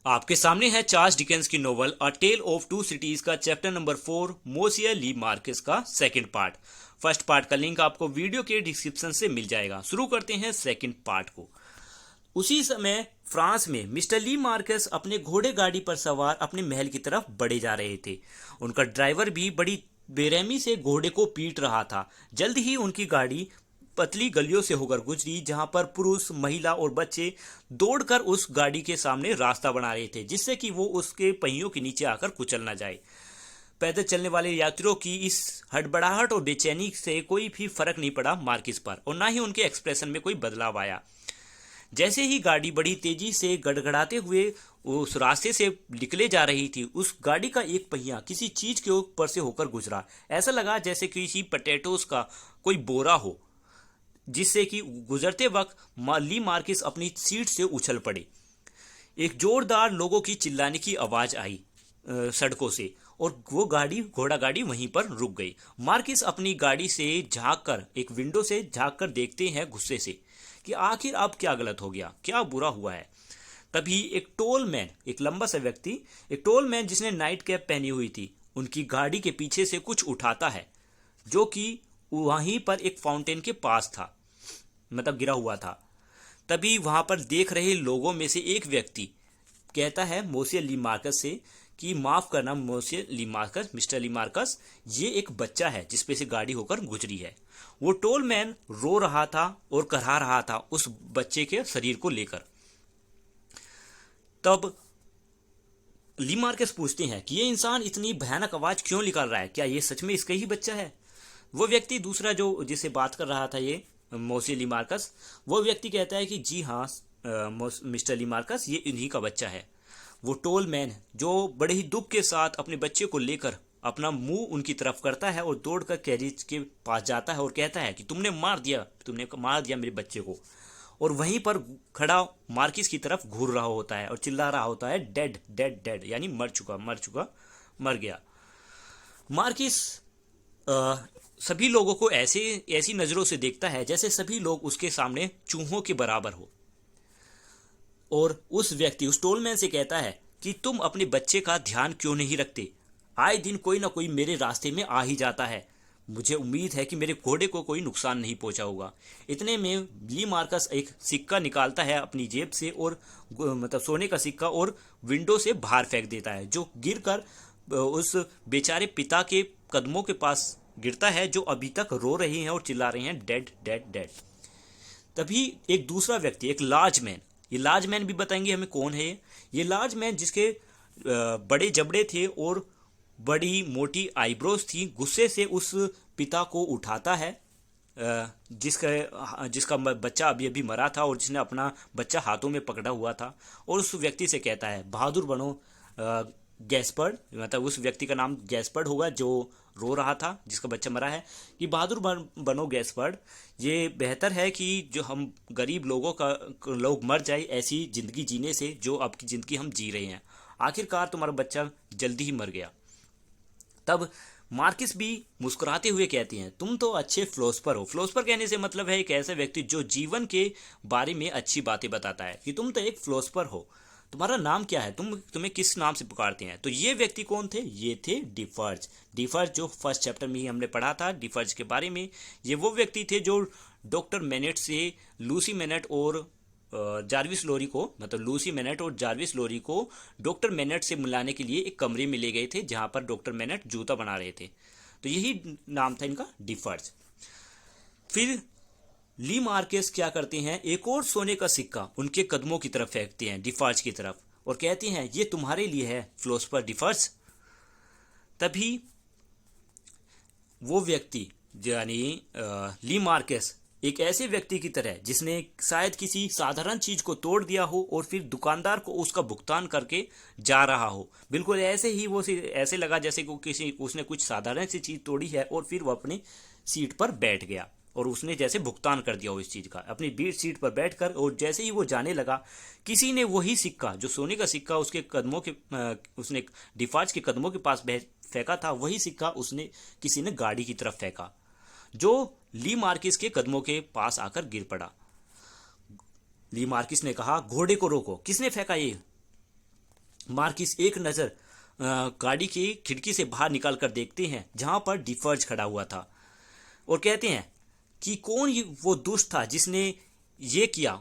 आपके सामने है चार्ल्स डिकेंस की novel a tale of two cities का chapter number 4 Monsieur le Marquis का सेकंड पार्ट। फर्स्ट पार्ट का लिंक आपको वीडियो के डिस्क्रिप्शन से मिल जाएगा। शुरू करते हैं सेकंड पार्ट को। उसी समय फ्रांस में मिस्टर ली मार्केस अपने घोड़े गाड़ी पर सवार अपने महल की तरफ बढ़े जा रहे थे। उनका ड्राइवर भी बड़ी बेरहमी से घोड़े को पीट रहा था। जल्द ही उनकी गाड़ी पतली गलियों से होकर गुजरी, जहां पर पुरुष, महिला और बच्चे दौड़कर उस गाड़ी के सामने रास्ता बना रहे थे, जिससे कि वो उसके पहियों के नीचे आकर कुचल ना जाए। पैदल चलने वाले यात्रियों की इस हड़बड़ाहट और बेचैनी से कोई भी फर्क नहीं पड़ा मार्किस पर, और ना ही उनके एक्सप्रेशन में कोई बदलाव आया। जैसे ही गाड़ी बड़ी तेजी से गड़गड़ाते हुए उस रास्ते से निकले जा रही थी, उस गाड़ी का एक पहिया किसी चीज के ऊपर से होकर गुजरा। ऐसा लगा जैसे किसी पटेटोस का कोई बोरा हो, जिससे कि गुजरते वक्त ली मार्किस अपनी सीट से उछल पड़े। एक जोरदार लोगों की चिल्लाने की आवाज आई सड़कों से, और वो घोड़ा गाड़ी वहीं पर रुक गई। मार्किस अपनी गाड़ी से झांककर, एक विंडो से झांककर देखते हैं गुस्से से कि आखिर अब क्या गलत हो गया, क्या बुरा हुआ है। तभी एक टोल मैन, एक लंबा सा व्यक्ति, एक टोल मैन जिसने नाइट कैप पहनी हुई थी, उनकी गाड़ी के पीछे से कुछ उठाता है, जो कि वहीं पर एक फाउंटेन के पास था, मतलब गिरा हुआ था। तभी वहां पर देख रहे लोगों में से एक व्यक्ति कहता है मोसिया ली मार्कस से कि माफ करना मोसिया ली मार्कस, मिस्टर ली मार्कस, ये एक बच्चा है जिसपे से गाड़ी होकर गुजरी है। वो टोल मैन रो रहा था और करहा रहा था उस बच्चे के शरीर को लेकर। तब ली मार्कस पूछते हैं कि ये इंसान इतनी भयानक आवाज क्यों निकाल रहा है, क्या ये सच में इसका ही बच्चा है। वो व्यक्ति दूसरा जो जिससे बात कर रहा था, ये मोसिया ली मार्कस, वो व्यक्ति कहता है कि जी हाँ मिस्टर ली मार्कस, ये इन्हीं का बच्चा है। वो टोल मैन जो बड़े ही दुख के साथ अपने बच्चे को लेकर अपना मुंह उनकी तरफ करता है और दौड़कर कैरिज के पास जाता है और कहता है कि तुमने मार दिया मेरे बच्चे को। और वहीं पर खड़ा मार्किस की तरफ घूर रहा होता है और चिल्ला रहा होता है डेड डेड डेड, यानी मर चुका मर चुका, मर गया। मार्किस सभी लोगों को ऐसी नजरों से देखता है जैसे सभी लोग उसके सामने चूहों के बराबर हो, और उस टोलमैन से कहता है कि तुम अपने बच्चे का ध्यान क्यों नहीं रखते। आए दिन कोई ना कोई मेरे रास्ते में आ ही जाता है, मुझे उम्मीद है कि मेरे घोड़े को कोई नुकसान नहीं पहुंचा होगा। इतने में ली मार्कस एक सिक्का निकालता है अपनी जेब से, और मतलब सोने का सिक्का, और विंडो से बाहर फेंक देता है, जो गिरकर उस बेचारे पिता के कदमों के पास गिरता है, जो अभी तक रो रहे हैं और चिल्ला रहे हैं डेड डेड डेड। तभी एक दूसरा व्यक्ति, एक लार्ज मैन, ये लार्ज मैन भी बताएंगे हमें कौन है। ये लार्ज मैन जिसके बड़े जबड़े थे और बड़ी मोटी आईब्रोज थी, गुस्से से उस पिता को उठाता है जिसका बच्चा अभी अभी मरा था और जिसने अपना बच्चा हाथों में पकड़ा हुआ था, और उस व्यक्ति से कहता है बहादुर बनो गैस्पर्ड, मतलब उस व्यक्ति का नाम गैस्पर्ड होगा जो रो रहा था, जिसका बच्चा मरा है, कि बहादुर बनो गैस्पर्ड, ये बेहतर है कि जो हम गरीब लोग मर जाए ऐसी ज़िंदगी जीने से जो आपकी ज़िंदगी हम जी रहे हैं। आखिरकार तुम्हारा बच्चा जल्दी ही मर गया। तब मार्किस भी मुस्कुराते हुए कहती हैं तुम तो अच्छे फिलोसफर हो। फिलोसफर कहने से मतलब है एक ऐसा व्यक्ति जो जीवन के बारे में अच्छी बातें बताता है, कि तुम तो एक फिलोसफर हो। तुम्हारा नाम क्या है, तुम्हें किस नाम से पुकारते हैं। तो ये व्यक्ति कौन थे, ये थे डिफर्ज। डिफर्ज जो फर्स्ट चैप्टर में ही हमने पढ़ा था डिफर्ज के बारे में। ये वो व्यक्ति थे जो डॉक्टर मेनेट से लूसी मेनेट और जार्विस लोरी को, मतलब लूसी मेनेट और जार्विस लोरी को डॉक्टर मेनेट से मिलाने के लिए एक कमरे में ले गए थे, जहां पर डॉक्टर मेनेट जूता बना रहे थे। तो यही नाम था इनका, डिफर्ज। फिर ली मार्केस क्या करते हैं, एक और सोने का सिक्का उनके कदमों की तरफ फेंकते हैं, डिफर्ज की तरफ, और कहते हैं ये तुम्हारे लिए है फिलोसफर डिफर्ज। तभी वो व्यक्ति यानी ली मार्केस एक ऐसे व्यक्ति की तरह जिसने शायद किसी साधारण चीज को तोड़ दिया हो और फिर दुकानदार को उसका भुगतान करके जा रहा हो, बिल्कुल ऐसे ही वो ऐसे लगा जैसे कि उसने कुछ साधारण सी चीज तोड़ी है और फिर वो अपनी सीट पर बैठ गया और उसने जैसे भुगतान कर दिया हो इस चीज का अपनी बीट सीट पर बैठकर। और जैसे ही वो जाने लगा, किसी ने वही सिक्का, जो सोने का सिक्का उसके कदमों के उसने डिफाज के कदमों के पास फेंका था, वही सिक्का उसने किसी ने गाड़ी की तरफ फेंका, जो ली मार्किस के कदमों के पास आकर गिर पड़ा। ली मार्किस ने कहा घोड़े को रोको। किसने फेंका ये? मार्किस एक नज़र गाड़ी की खिड़की से बाहर निकाल कर देखते हैं जहां पर डिफर्ज खड़ा हुआ था, और कहते हैं कि कौन वो दुष्ट था जिसने ये किया,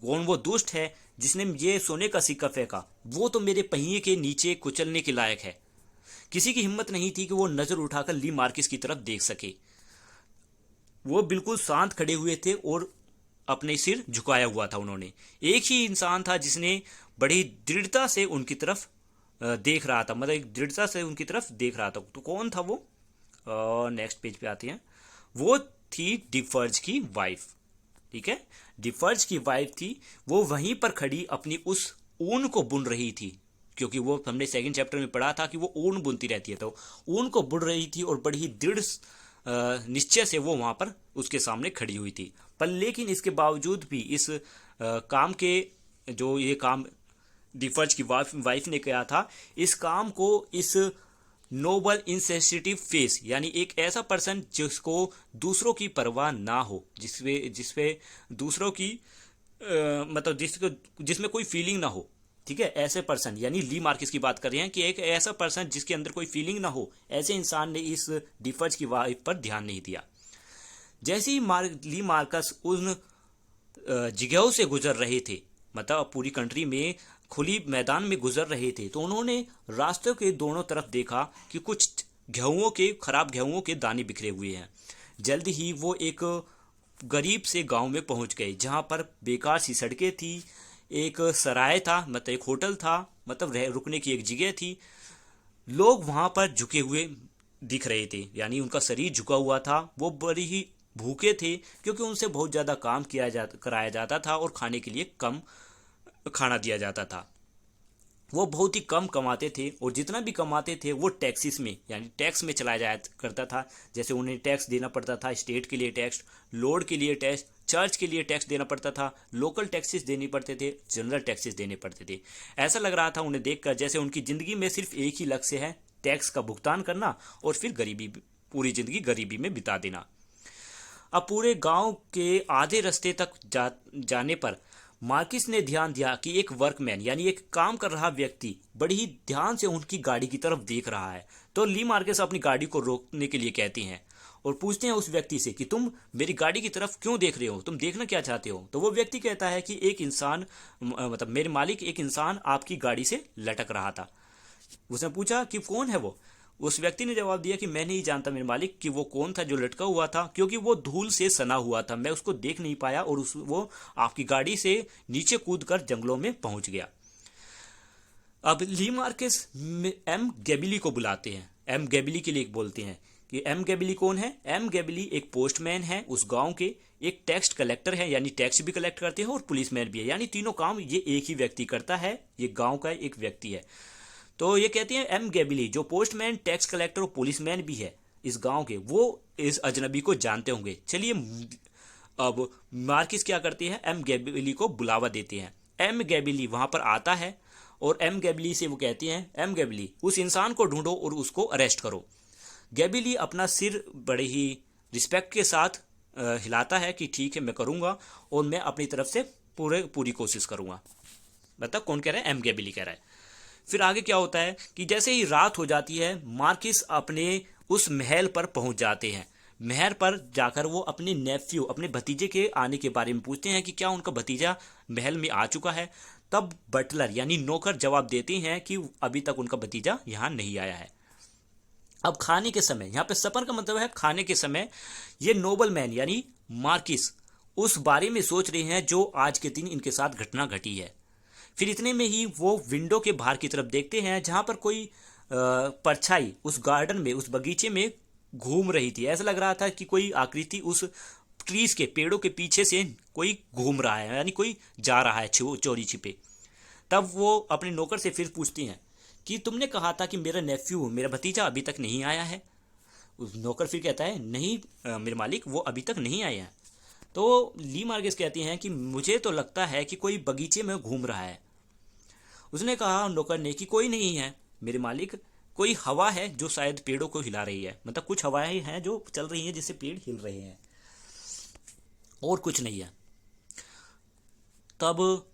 कौन वो दुष्ट है जिसने ये सोने का सिक्का फेंका, वो तो मेरे पहिए के नीचे कुचलने के लायक है। किसी की हिम्मत नहीं थी कि वो नज़र उठाकर ली मार्किस की तरफ देख सके। वो बिल्कुल शांत खड़े हुए थे और अपने सिर झुकाया हुआ था उन्होंने। एक ही इंसान था जिसने बड़ी दृढ़ता से उनकी तरफ देख रहा था, मतलब एक दृढ़ता से उनकी तरफ देख रहा था। तो कौन था वो? नेक्स्ट पेज पे आते हैं। वो थी डिफर्ज की वाइफ। ठीक है, डिफर्ज की वाइफ थी। वो वहीं पर खड़ी अपनी उस ऊन को बुन रही थी, क्योंकि वो हमने सेकंड चैप्टर में पढ़ा था कि वो ऊन बुनती रहती है, तो ऊन को बुन रही थी और बड़ी ही दृढ़ निश्चय से वो वहां पर उसके सामने खड़ी हुई थी। पर लेकिन इसके बावजूद भी इस काम के, जो ये काम डिफर्ज की वाइफ ने किया था, इस काम को इस नोबल इनसेंसिटिव फेस, यानी एक ऐसा पर्सन जिसको दूसरों की परवाह ना हो, जिसपे दूसरों की मतलब जिसमें कोई फीलिंग ना हो, ठीक है, ऐसे पर्सन, यानी ली मार्किस की बात कर रहे हैं कि एक ऐसा पर्सन जिसके अंदर कोई फीलिंग ना हो, ऐसे इंसान ने इस डिफर्ज की वाइफ पर ध्यान नहीं दिया। जैसे ही ली मार्कस उन जगहों से गुजर रहे थे, मतलब पूरी कंट्री में खुली मैदान में गुजर रहे थे, तो उन्होंने रास्तों के दोनों तरफ देखा कि कुछ गेहूं के, खराब गेहूं के दाने बिखरे हुए हैं। जल्द ही वो एक गरीब से गांव में पहुंच गए जहां पर बेकार सी सड़कें थी, एक सराय था, मतलब एक होटल था, मतलब रुकने की एक जगह थी। लोग वहां पर झुके हुए दिख रहे थे, यानी उनका शरीर झुका हुआ था। वो बड़ी ही भूखे थे क्योंकि उनसे बहुत ज़्यादा काम कराया जाता था और खाने के लिए कम खाना दिया जाता था। वो बहुत ही कम कमाते थे और जितना भी कमाते थे वो टैक्सेस में, यानी टैक्स में चलाया जाया करता था। जैसे उन्हें टैक्स देना पड़ता था, स्टेट के लिए टैक्स, लॉर्ड के लिए टैक्स, चर्च के लिए टैक्स देना पड़ता था, लोकल टैक्सेस देने पड़ते थे, जनरल टैक्सेस देने पड़ते थे। ऐसा लग रहा था उन्हें देखकर जैसे उनकी ज़िंदगी में सिर्फ एक ही लक्ष्य है, टैक्स का भुगतान करना और फिर गरीबी, पूरी ज़िंदगी गरीबी में बिता देना। अब पूरे गांव के आधे रास्ते तक जाने पर मार्किस ने ध्यान दिया कि एक वर्कमैन, यानी एक काम कर रहा व्यक्ति, बड़ी ही ध्यान से उनकी गाड़ी की तरफ देख रहा है। तो ली मार्किस अपनी गाड़ी को रोकने के लिए कहते हैं और पूछते हैं उस व्यक्ति से कि तुम मेरी गाड़ी की तरफ क्यों देख रहे हो, तुम देखना क्या चाहते हो? तो वो व्यक्ति कहता है कि एक इंसान, मतलब मेरे मालिक, एक इंसान आपकी गाड़ी से लटक रहा था। उसने पूछा कि कौन है वो? उस व्यक्ति ने जवाब दिया कि मैं नहीं जानता मेरे मालिक कि वो कौन था जो लटका हुआ था, क्योंकि वो धूल से सना हुआ था, मैं उसको देख नहीं पाया और वो आपकी गाड़ी से नीचे कूदकर जंगलों में पहुंच गया। अब ली मार्केस एम गैबिली को बुलाते हैं, एम गैबिली के लिए बोलते हैं कि एम गैबिली कौन है? एम गैबिली एक पोस्टमैन है उस गांव के, एक टैक्स कलेक्टर है, यानी टैक्स भी कलेक्ट करते हैं, और पुलिसमैन भी है, यानी तीनों काम ये एक ही व्यक्ति करता है, ये गांव का एक व्यक्ति है। तो ये कहते हैं एम गैबिली, जो पोस्टमैन, टैक्स कलेक्टर और पुलिसमैन भी है इस गांव के, वो इस अजनबी को जानते होंगे। चलिए अब मार्किस क्या करते हैं, एम गैबिली को बुलावा देते हैं। एम गैबिली वहां पर आता है और एम गैबिली से वो कहते हैं, एम गैबिली उस इंसान को ढूंढो और उसको अरेस्ट करो। गैबिली अपना सिर बड़े ही रिस्पेक्ट के साथ हिलाता है कि ठीक है मैं करूंगा और मैं अपनी तरफ से पूरी कोशिश करूंगा। मतलब कौन कह रहा है? एम गैबिली कह रहा है। फिर आगे क्या होता है कि जैसे ही रात हो जाती है, मार्किस अपने उस महल पर पहुंच जाते हैं। महल पर जाकर वो अपने नेफ्यू, अपने भतीजे के आने के बारे में पूछते हैं कि क्या उनका भतीजा महल में आ चुका है। तब बटलर यानी नौकर जवाब देते हैं कि अभी तक उनका भतीजा यहाँ नहीं आया है। अब खाने के समय, यहाँ पे सफर का मतलब है खाने के समय, ये नोबल मैन यानी मार्किस उस बारे में सोच रहे हैं जो आज के दिन इनके साथ घटना घटी है। फिर इतने में ही वो विंडो के बाहर की तरफ देखते हैं जहां पर कोई परछाई उस गार्डन में, उस बगीचे में घूम रही थी। ऐसा लग रहा था कि कोई आकृति उस ट्रीज के, पेड़ों के पीछे से कोई घूम रहा है, यानी कोई जा रहा है चोरी छिपे। तब वो अपने नौकर से फिर पूछती हैं कि तुमने कहा था कि मेरा नेफ्यू, मेरा भतीजा अभी तक नहीं आया है। उस नौकर फिर कहता है नहीं मेरे मालिक, वो अभी तक नहीं आया है। तो ली मार्केस कहती हैं कि मुझे तो लगता है कि कोई बगीचे में घूम रहा है। उसने कहा, नौकर ने, कि कोई नहीं है मेरे मालिक, कोई हवा है जो शायद पेड़ों को हिला रही है, मतलब कुछ हवाएं हैं जो चल रही हैं जिससे पेड़ हिल रहे हैं, और कुछ नहीं है। तब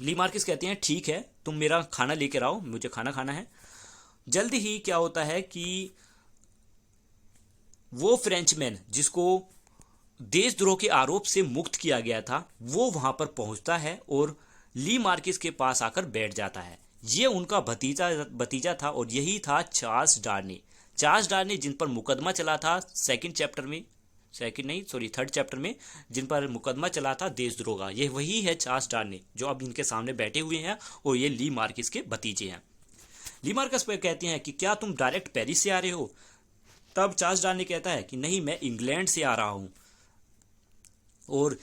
ली मार्केस कहते हैं ठीक है, तुम मेरा खाना लेकर आओ, मुझे खाना खाना है। जल्दी ही क्या होता है कि वो फ्रेंचमैन जिसको देशद्रोह के आरोप से मुक्त किया गया था वो वहां पर पहुंचता है और ली मार्किस के पास आकर बैठ जाता है। ये उनका भतीजा भतीजा था और यही था चार्ल्स डार्नी। चार्ल्स डार्नी जिन पर मुकदमा चला था थर्ड चैप्टर में जिन पर मुकदमा चला था देशद्रोह का, ये वही है चार्ल्स डार्नी जो अब इनके सामने बैठे हुए हैं और ये ली मार्किस के भतीजे हैं। ली मार्किस पे कहते हैं कि क्या तुम डायरेक्ट पेरिस से आ रहे हो? तब चार्ल्स डार्नी कहता है कि नहीं, मैं इंग्लैंड से आ रहा हूं और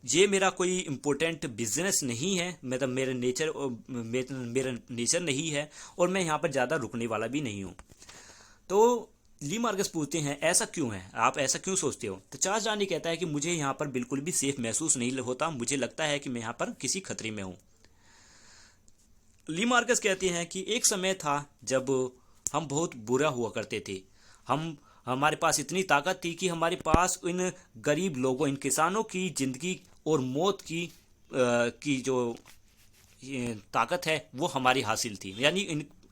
ये मेरा कोई इम्पोर्टेंट बिजनेस नहीं है, मतलब मेरा नेचर नहीं है और मैं यहाँ पर ज़्यादा रुकने वाला भी नहीं हूँ। तो ली मार्कस पूछते हैं ऐसा क्यों है, आप ऐसा क्यों सोचते हो? तो चार्ल्स डार्नी कहता है कि मुझे यहाँ पर बिल्कुल भी सेफ महसूस नहीं होता, मुझे लगता है कि मैं यहाँ पर किसी खतरे में हूँ। ली मार्कस कहते हैं कि एक समय था जब हम बहुत बुरा हुआ करते थे, हमारे पास इतनी ताकत थी कि हमारे पास इन गरीब लोगों, इन किसानों की जिंदगी और मौत की जो ताकत है वो हमारी हासिल थी, यानी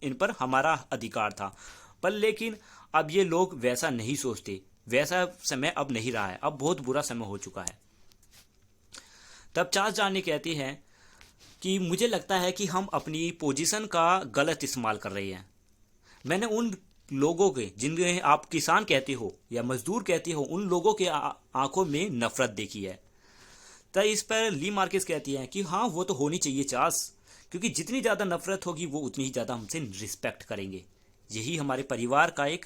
इन पर हमारा अधिकार था। पर लेकिन अब ये लोग वैसा नहीं सोचते, वैसा समय अब नहीं रहा है, अब बहुत बुरा समय हो चुका है। तब चार्ल्स डार्नी कहते हैं कि मुझे लगता है कि हम अपनी पोजीशन का गलत इस्तेमाल कर रहे हैं। मैंने उन लोगों के, जिन्हें आप किसान कहते हो या मजदूर कहते हो, उन लोगों के आंखों में नफरत देखी है। तो इस पर ली मार्किस कहती हैं कि हाँ, वो तो होनी चाहिए चार्ल्स, क्योंकि जितनी ज़्यादा नफरत होगी वो उतनी ही ज़्यादा हमसे रिस्पेक्ट करेंगे। यही हमारे परिवार का एक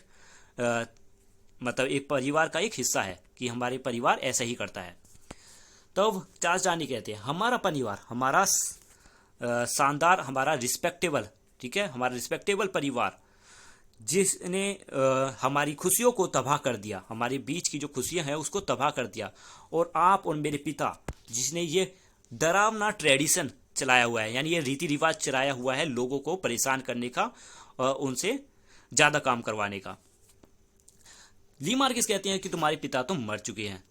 परिवार का एक हिस्सा है कि हमारे परिवार ऐसा ही करता है। तब चार्ल्स डार्नी कहते हैं हमारा परिवार, हमारा शानदार, हमारा रिस्पेक्टेबल, ठीक है, हमारा रिस्पेक्टेबल परिवार जिसने हमारी खुशियों को तबाह कर दिया, हमारे बीच की जो खुशियां हैं उसको तबाह कर दिया, और आप और मेरे पिता जिसने ये डरावना ट्रेडिशन चलाया हुआ है, यानी ये रीति रिवाज चलाया हुआ है लोगों को परेशान करने का, उनसे ज़्यादा काम करवाने का। ली मार्किस कहते हैं कि तुम्हारे पिता तो मर चुके हैं।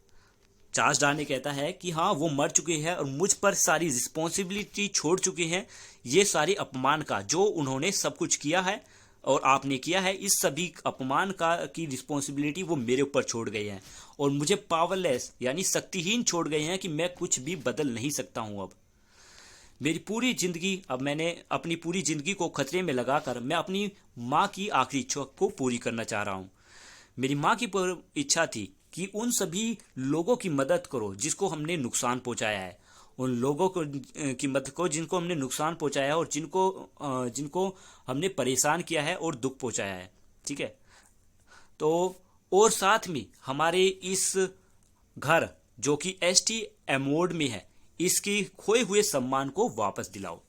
चार्ल्स डार्नी कहता है कि हाँ, वो मर चुके हैं और मुझ पर सारी रिस्पॉन्सिबिलिटी छोड़ चुके हैं। ये सारे अपमान का जो उन्होंने सब कुछ किया है और आपने किया है, इस सभी अपमान का की रिस्पॉन्सिबिलिटी वो मेरे ऊपर छोड़ गए हैं और मुझे पावरलेस यानी शक्तिहीन छोड़ गए हैं कि मैं कुछ भी बदल नहीं सकता हूँ। अब मेरी पूरी जिंदगी, अब मैंने अपनी पूरी जिंदगी को खतरे में लगाकर मैं अपनी माँ की आखिरी इच्छा को पूरी करना चाह रहा हूँ। मेरी माँ की इच्छा थी कि उन सभी लोगों की मदद करो जिसको हमने नुकसान पहुंचाया है, उन लोगों को की मदद को जिनको हमने नुकसान पहुंचाया है और जिनको हमने परेशान किया है और दुख पहुंचाया है, ठीक है। तो और साथ में हमारे इस घर जो कि एसटी एमोड में है, इसकी खोए हुए सम्मान को वापस दिलाओ।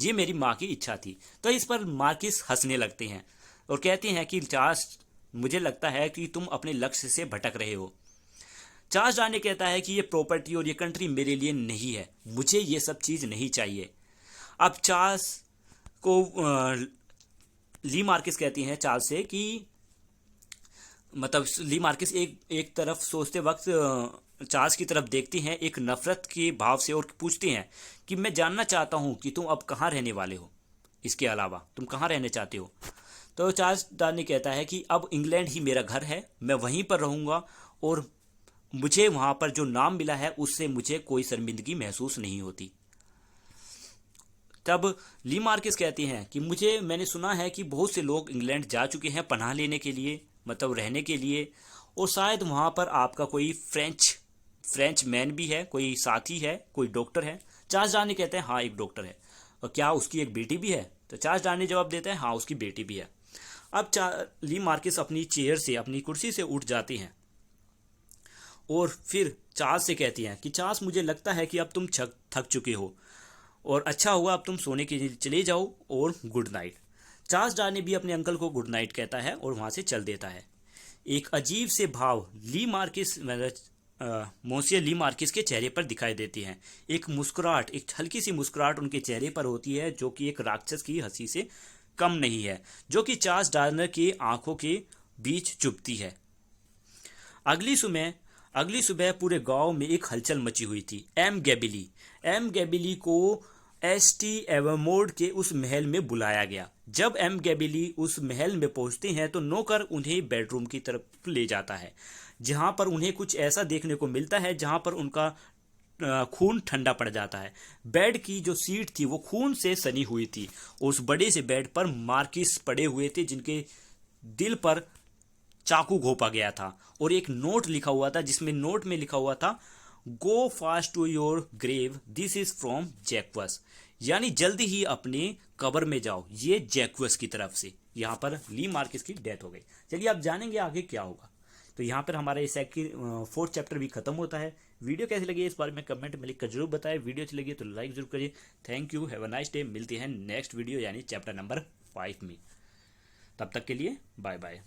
ये मेरी माँ की इच्छा थी। तो इस पर मार्किस हंसने लगते हैं और कहते हैं कि चार्ल्स, मुझे लगता है कि तुम अपने लक्ष्य से भटक रहे हो। चार्ल्स डार्नी कहता है कि ये प्रॉपर्टी और ये कंट्री मेरे लिए नहीं है, मुझे ये सब चीज़ नहीं चाहिए। अब चार्ल्स को ली मार्किस कहती हैं चार्ल्स से कि मतलब ली मार्किस एक तरफ सोचते वक्त चार्ल्स की तरफ देखती हैं एक नफरत के भाव से और पूछती हैं कि मैं जानना चाहता हूँ कि तुम अब कहाँ रहने वाले हो, इसके अलावा तुम कहाँ रहने चाहते हो। तो चार्ल्स डार्नी कहता है कि अब इंग्लैंड ही मेरा घर है, मैं वहीं पर रहूँगा और मुझे वहाँ पर जो नाम मिला है उससे मुझे कोई शर्मिंदगी महसूस नहीं होती। तब ली मार्किस कहती हैं कि मैंने सुना है कि बहुत से लोग इंग्लैंड जा चुके हैं पनाह लेने के लिए, मतलब रहने के लिए, और शायद वहाँ पर आपका कोई फ्रेंच मैन भी है, कोई साथी है, कोई डॉक्टर है। चार्ल्स डार्नी कहते हैं हाँ, एक डॉक्टर है। और क्या उसकी एक बेटी भी है? तो चार्ल्स डार्नी जवाब देते हैं हाँ, उसकी बेटी भी है। अब ली मार्किस अपनी चेयर से, अपनी कुर्सी से उठ जाती हैं और फिर चार्ल्स से कहती हैं कि चार्ल्स, मुझे लगता है कि अब तुम थक चुके हो और अच्छा हुआ अब तुम सोने के लिए चले जाओ और गुड नाइट। चार्ल्स डार्नी भी अपने अंकल को गुड नाइट कहता है और वहाँ से चल देता है। एक अजीब से भाव मोंसियर ली मार्किस के चेहरे पर दिखाई देती हैं। एक मुस्कुराहट, एक हल्की सी मुस्कुराहट उनके चेहरे पर होती है जो कि एक राक्षस की हंसी से कम नहीं है, जो कि चार्ल्स डार्नी की आंखों के बीच चुभती है। अगली सुबह पूरे गांव में एक हलचल मची हुई थी। एम गैबिली को एसटी एवरमोर्ड के उस महल में बुलाया गया। जब एम गैबिली उस महल में पहुंचते हैं तो नौकर उन्हें बेडरूम की तरफ ले जाता है, जहां पर उन्हें कुछ ऐसा देखने को मिलता है जहां पर उनका खून ठंडा पड़ जाता है। बेड की जो सीट थी वो खून से सनी हुई थी। उस बड़े से बेड पर मार्किस पड़े हुए थे जिनके दिल पर चाकू घोंपा गया था, और एक नोट लिखा हुआ था जिसमें नोट में लिखा हुआ था, go fast to your grave, this is from Jacques, यानी जल्दी ही अपने कब्र में जाओ, ये जैक्वस की तरफ से। यहाँ पर ली मार्किस की डेथ हो गई। चलिए आप जानेंगे आगे क्या होगा। तो यहाँ पर हमारा ये सेकंड 4th चैप्टर भी खत्म होता है। वीडियो कैसी लगी इस बारे में कमेंट में लिखकर जरूर बताएं। वीडियो अच्छी लगी तो लाइक जरूर करिए। Thank you, have a nice day. मिलते हैं नेक्स्ट वीडियो यानी चैप्टर नंबर 5 में। तब तक के लिए बाय बाय।